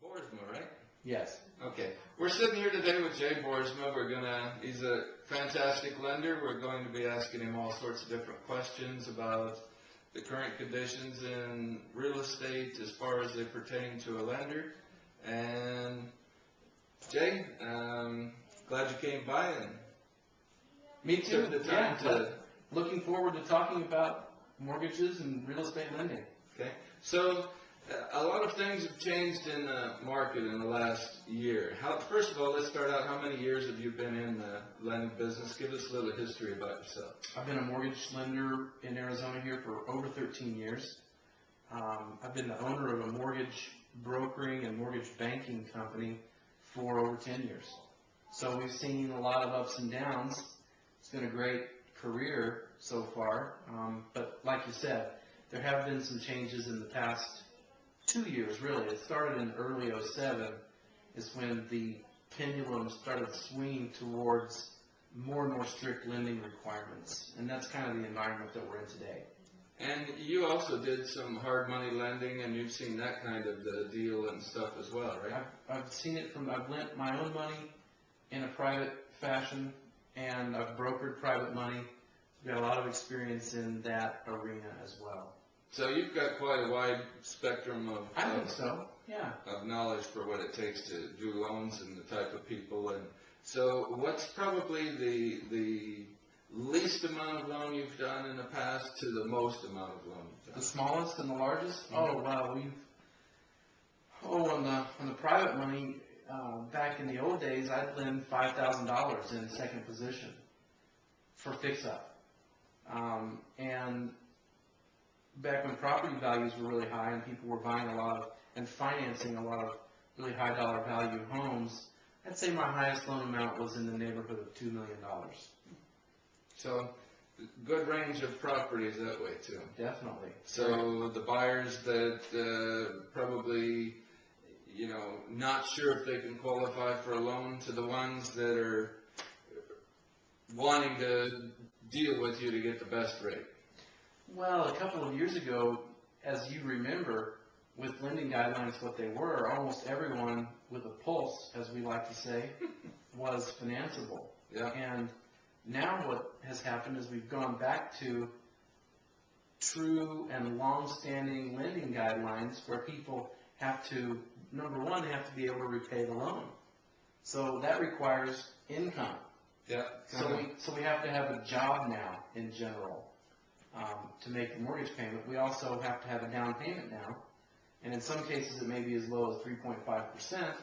Boersma, right? Yes. Okay. We're sitting here today with Jay Boersma. He's a fantastic lender. We're going to be asking him all sorts of different questions about the current conditions in real estate as far as they pertain to a lender. And Jay, glad you came by and Me too. took the time to. Looking forward to talking about mortgages and real estate lending. Okay. So a lot of things have changed in the market in the last year. First of all, let's start out. How many years have you been in the lending business? Give us a little history about yourself. I've been a mortgage lender in Arizona here for over 13 years. I've been the owner of a mortgage brokering and mortgage banking company for over 10 years. So we've seen a lot of ups and downs. It's been a great career so far. But like you said, there have been some changes in the past 2 years, really. It started in early '07 is when the pendulum started swinging towards more and more strict lending requirements. And that's kind of the environment that we're in today. And you also did some hard money lending, and you've seen that kind of the deal and stuff as well, right? I've seen it I've lent my own money in a private fashion, and I've brokered private money. I've got a lot of experience in that arena as well. So you've got quite a wide spectrum of I think so, yeah. Of knowledge for what it takes to do loans and the type of people. And so what's probably the least amount of loan you've done in the past to the most amount of loan you've done? The smallest and the largest? Mm-hmm. Oh, wow. On the private money, back in the old days, I'd lend $5,000 in second position for fix-up. And back when property values were really high and people were buying a lot of and financing a lot of really high dollar value homes, I'd say my highest loan amount was in the neighborhood of $2 million. So good range of properties that way too. Definitely. So the buyers that probably, not sure if they can qualify for a loan, to the ones that are wanting to deal with you to get the best rate. Well, a couple of years ago, as you remember, with lending guidelines, what they were, almost everyone with a pulse, as we like to say, was financeable. Yeah. And now what has happened is we've gone back to true and long-standing lending guidelines where people have to, number one, they have to be able to repay the loan. So that requires income. Yeah. So we have to have a job now in general to make the mortgage payment. We also have to have a down payment now. And in some cases it may be as low as 3.5%,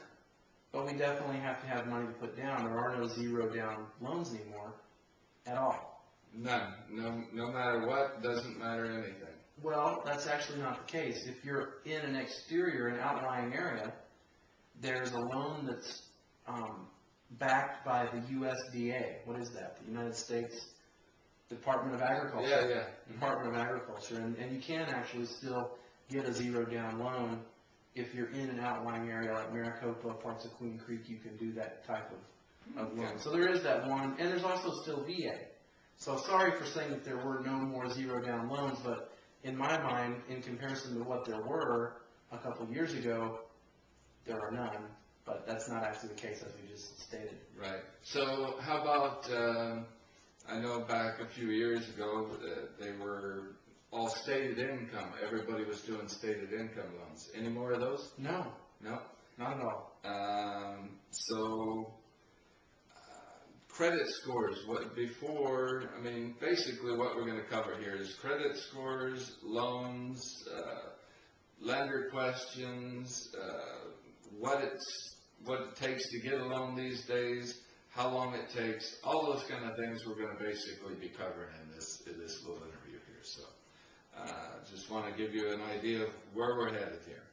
but we definitely have to have money to put down. There are no zero down loans anymore at all. None. No matter what, doesn't matter anything. Well, that's actually not the case. If you're in an exterior, an outlying area, there's a loan that's backed by the USDA. What is that? The United States Department of Agriculture. Yeah, yeah. Department of Agriculture. And you can actually still get a zero down loan if you're in an outlying area like Maricopa, parts of Queen Creek. You can do that type of loan. So there is that one, and there's also still VA. So sorry for saying that there were no more zero down loans, but in my mind, in comparison to what there were a couple of years ago, there are none. But that's not actually the case, as we just stated. Right. So how about, I know back a few years ago, they were all stated income. Everybody was doing stated income loans. Any more of those? No. No? Not at all. Credit scores. Basically what we're going to cover here is credit scores, loans, lender questions, what it takes to get a loan these days, how long it takes, all those kind of things we're going to basically be covering in this little interview here. So just want to give you an idea of where we're headed here.